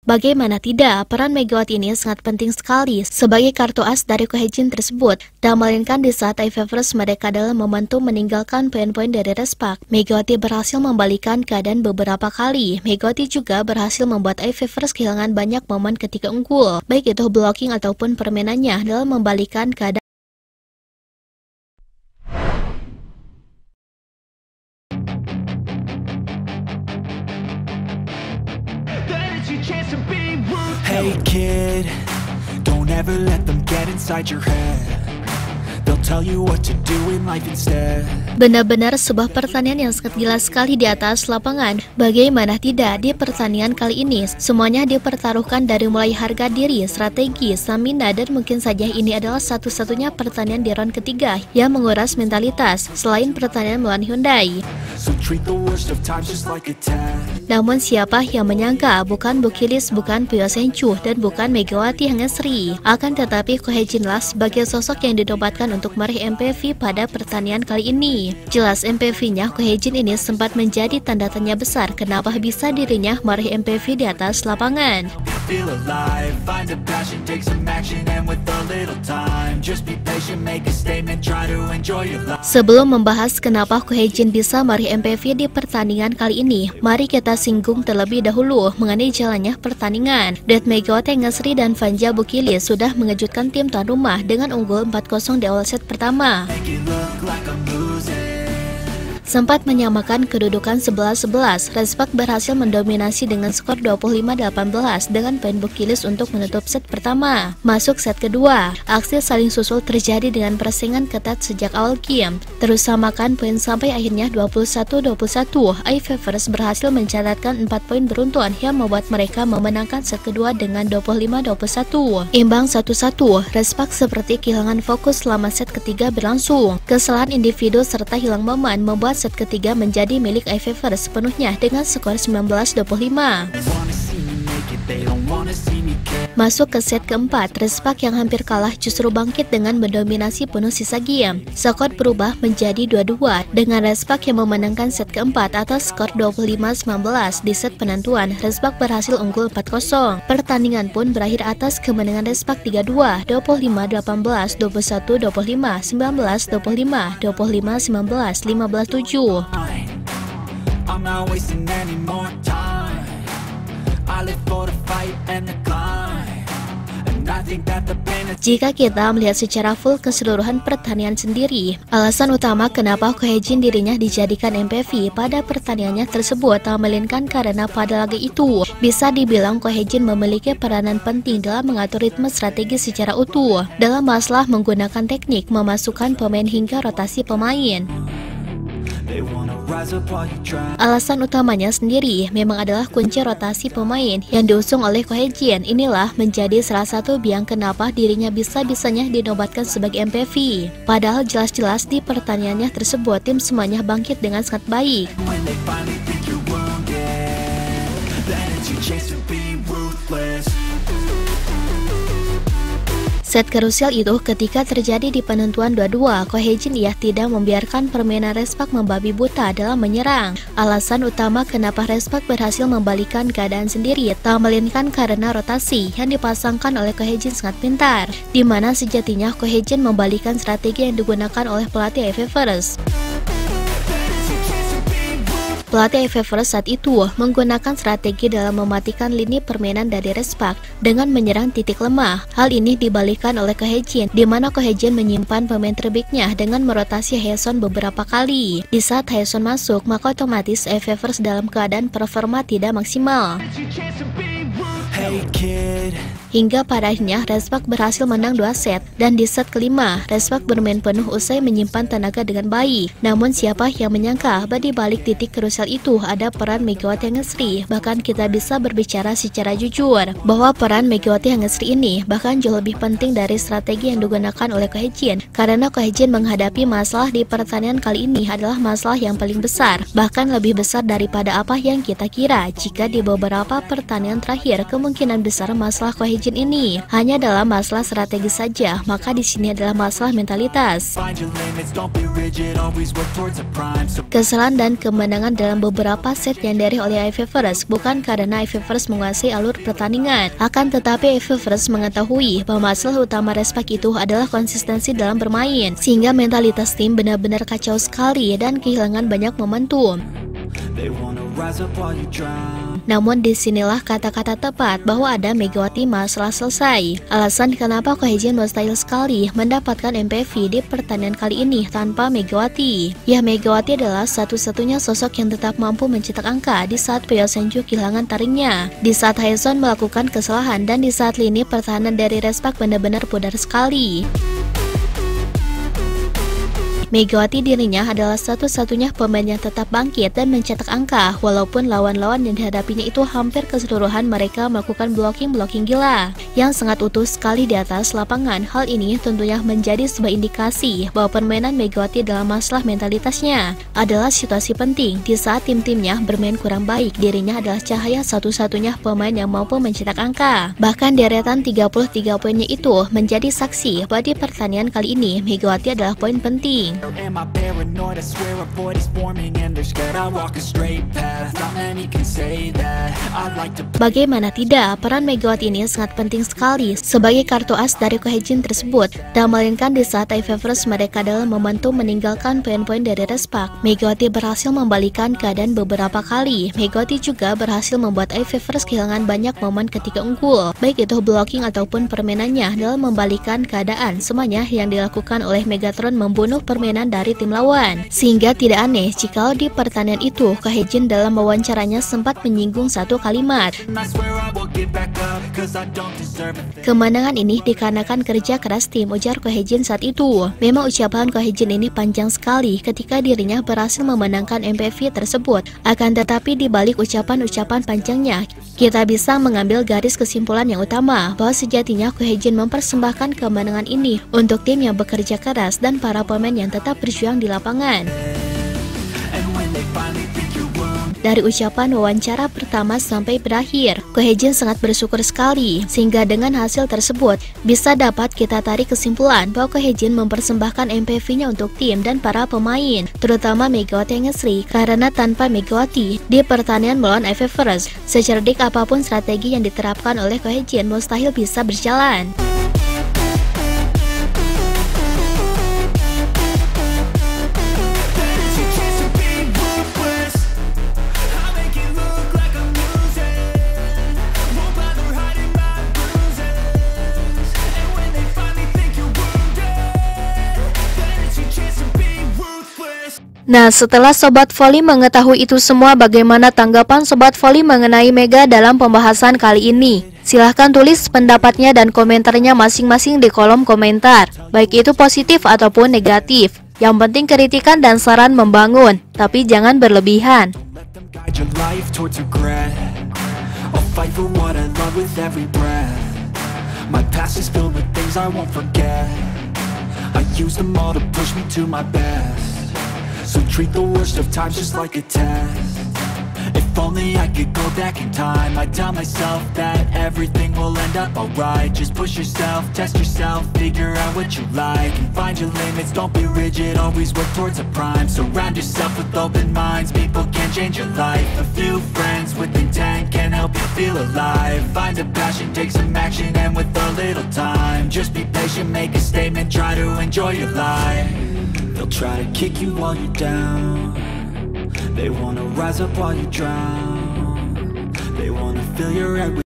Bagaimana tidak, peran Megawati ini sangat penting sekali sebagai kartu as dari Ko Hye-jin tersebut. Tak melainkan di saat I-Favors mereka dalam membantu meninggalkan poin-poin dari Respak, Megawati berhasil membalikan keadaan beberapa kali. Megawati juga berhasil membuat I-Favors kehilangan banyak momen ketika unggul, baik itu blocking ataupun permainannya dalam membalikan keadaan. Hey kid, don't ever let them get inside your head. They'll tell you what to do in life instead. Benar-benar sebuah pertandingan yang sangat gila sekali di atas lapangan. Bagaimana tidak, di pertandingan kali ini semuanya dipertaruhkan dari mulai harga diri, strategi, stamina, dan mungkin saja ini adalah satu-satunya pertandingan di round ketiga yang menguras mentalitas selain pertandingan melawan Hyundai. So treat the worst of times just like a test. Namun siapa yang menyangka bukan Bukilis, bukan Pyo Senchu, dan bukan Megawati Hangesri. Akan tetapi Ko Hye-jin lah sebagai sosok yang dinobatkan untuk meraih MPV pada pertandingan kali ini. Jelas MPV-nya Ko Hye-jin ini sempat menjadi tanda tanya besar kenapa bisa dirinya meraih MPV di atas lapangan. Feel alive, find a passion, take some action, and with a little time, just be patient, make a statement, try to enjoy your life. Sebelum membahas kenapa Ko Hye-jin bisa meraih MPV di pertandingan kali ini, mari kita singgung terlebih dahulu mengenai jalannya pertandingan. Dead Megawati Hangesri dan Vanja Bukilis sudah mengejutkan tim tuan rumah dengan unggul 4-0 di awal set pertama. Make it look like I'm losing. Sempat menyamakan kedudukan 11-11, Respak berhasil mendominasi dengan skor 25-18 dengan poin Bukilis untuk menutup set pertama. Masuk set kedua, aksi saling susul terjadi dengan persaingan ketat sejak awal game. Terus samakan poin sampai akhirnya 21-21, I-Favors berhasil mencatatkan 4 poin beruntun yang membuat mereka memenangkan set kedua dengan 25-21. Imbang 1-1, Respak seperti kehilangan fokus selama set ketiga berlangsung. Kesalahan individu serta hilang momen membuat set ketiga menjadi milik I-Favors sepenuhnya dengan skor 19-25. Masuk ke set keempat, Respak yang hampir kalah justru bangkit dengan mendominasi penuh sisa game. Skor berubah menjadi 2-2 dengan Respak yang memenangkan set keempat atas skor 25-19. Di set penentuan, Respak berhasil unggul 4-0. Pertandingan pun berakhir atas kemenangan Respak 3-2, 25-18, 21-25, 19-25, 25-19, 15-7. I'm not wasting any more time. I live for the fight and the climb. And I think that the pain is... Jika kita melihat secara full keseluruhan pertandingan sendiri, alasan utama kenapa Ko Hye-jin dirinya dijadikan MPV pada pertandingannya tersebut tak melainkan karena pada laga itu bisa dibilang Ko Hye-jin memiliki peranan penting dalam mengatur ritme strategi secara utuh dalam masalah menggunakan teknik memasukkan pemain hingga rotasi pemain. Alasan utamanya sendiri memang adalah kunci rotasi pemain yang diusung oleh Ko Hye-jin. Inilah menjadi salah satu biang kenapa dirinya bisa-bisanya dinobatkan sebagai MPV. Padahal jelas-jelas di pertandingannya tersebut tim semuanya bangkit dengan sangat baik. Set krusial itu ketika terjadi di penentuan 2-2, Ko Hye-jin ia tidak membiarkan permainan Respak membabi buta dalam menyerang. Alasan utama kenapa Respak berhasil membalikan keadaan sendiri tak melainkan karena rotasi yang dipasangkan oleh Ko Hye-jin sangat pintar, di mana sejatinya Ko Hye-jin membalikan strategi yang digunakan oleh pelatih I-Favors. Pelatih I-Favors saat itu menggunakan strategi dalam mematikan lini permainan dari Respak dengan menyerang titik lemah. Hal ini dibalikan oleh Ko Hye-jin, di mana Ko Hye-jin menyimpan pemain terbaiknya dengan merotasi Haeson beberapa kali. Di saat Haeson masuk, maka otomatis I-Favors dalam keadaan performa tidak maksimal. Hey kid. Hingga pada akhirnya Respak berhasil menang 2 set, dan di set kelima Respak bermain penuh usai menyimpan tenaga dengan baik. Namun siapa yang menyangka di balik titik krusial itu ada peran Megawati Hangesri. Bahkan kita bisa berbicara secara jujur bahwa peran Megawati Hangesri ini bahkan jauh lebih penting dari strategi yang digunakan oleh Ko Hye-jin, karena Ko Hye-jin menghadapi masalah di pertandingan kali ini adalah masalah yang paling besar, bahkan lebih besar daripada apa yang kita kira. Jika di beberapa pertandingan terakhir kemungkinan besar masalah Ko Hye-jin Hye-jin ini hanya dalam masalah strategis saja, maka di sini adalah masalah mentalitas. Kesalahan dan kemenangan dalam beberapa set yang diraih oleh Ivy First bukan karena Ivy First menguasai alur pertandingan, akan tetapi Ivy First mengetahui bahwa masalah utama Respak itu adalah konsistensi dalam bermain, sehingga mentalitas tim benar-benar kacau sekali dan kehilangan banyak momentum. Namun disinilah kata-kata tepat bahwa ada Megawati masalah selesai. Alasan kenapa Ko Hye-jin mustahil sekali mendapatkan MPV di pertandingan kali ini tanpa Megawati. Ya, Megawati adalah satu-satunya sosok yang tetap mampu mencetak angka di saat Pyo Seon-ju kehilangan taringnya, di saat Haeson melakukan kesalahan, dan di saat lini pertahanan dari Respak benar-benar pudar sekali. Megawati dirinya adalah satu-satunya pemain yang tetap bangkit dan mencetak angka, walaupun lawan-lawan yang dihadapinya itu hampir keseluruhan mereka melakukan blocking gila yang sangat utuh sekali di atas lapangan. Hal ini tentunya menjadi sebuah indikasi bahwa permainan Megawati dalam masalah mentalitasnya adalah situasi penting. Di saat tim-timnya bermain kurang baik, dirinya adalah cahaya satu-satunya pemain yang mampu mencetak angka. Bahkan deretan 33 poinnya itu menjadi saksi bahwa di pertandingan kali ini Megawati adalah poin penting. Am I paranoid? I swear a void is forming and they're scared I walk a straight path. Not many can say that. I'd like to. Bagaimana tidak, peran Megawati ini sangat penting sekali sebagai kartu as dari Ko Hye-jin tersebut. Dan melainkan di saat Ivy First mereka dalam momentum meninggalkan poin-poin dari Respak, Megawati berhasil membalikan keadaan beberapa kali. Megawati juga berhasil membuat Ivy First kehilangan banyak momen ketika unggul, baik itu blocking ataupun permainannya dalam membalikan keadaan. Semuanya yang dilakukan oleh Megatron membunuh permainan dari tim lawan, sehingga tidak aneh jika di pertandingan itu Ko Hye-jin dalam wawancaranya sempat menyinggung satu kalimat. Kemenangan ini dikarenakan kerja keras tim, ujar Ko Hye-jin saat itu. Memang ucapan Ko Hye-jin ini panjang sekali ketika dirinya berhasil memenangkan MPV tersebut. Akan tetapi di balik ucapan-ucapan panjangnya, kita bisa mengambil garis kesimpulan yang utama bahwa sejatinya Ko Hye-jin mempersembahkan kemenangan ini untuk tim yang bekerja keras dan para pemain yang tetap berjuang di lapangan. Dari ucapan wawancara pertama sampai berakhir, Ko Hye-jin sangat bersyukur sekali, sehingga dengan hasil tersebut bisa dapat kita tarik kesimpulan bahwa Ko Hye-jin mempersembahkan MPV-nya untuk tim dan para pemain, terutama Megawati yang ngesri, karena tanpa Megawati di pertandingan melawan Ivy First, secerdik apapun strategi yang diterapkan oleh Ko Hye-jin mustahil bisa berjalan. Nah, setelah Sobat Voli mengetahui itu semua, bagaimana tanggapan Sobat Voli mengenai Mega dalam pembahasan kali ini? Silahkan tulis pendapatnya dan komentarnya masing-masing di kolom komentar, baik itu positif ataupun negatif. Yang penting kritikan dan saran membangun, tapi jangan berlebihan. So treat the worst of times just like a test. If only I could go back in time, I'd tell myself that everything will end up alright. Just push yourself, test yourself, figure out what you like, and find your limits, don't be rigid, always work towards a prime. Surround yourself with open minds, people can change your life. A few friends with intent can help you feel alive. Find a passion, take some action, and with a little time, just be patient, make a statement, try to enjoy your life. They'll try to kick you while you're down. They wanna rise up while you drown. They wanna fill your head with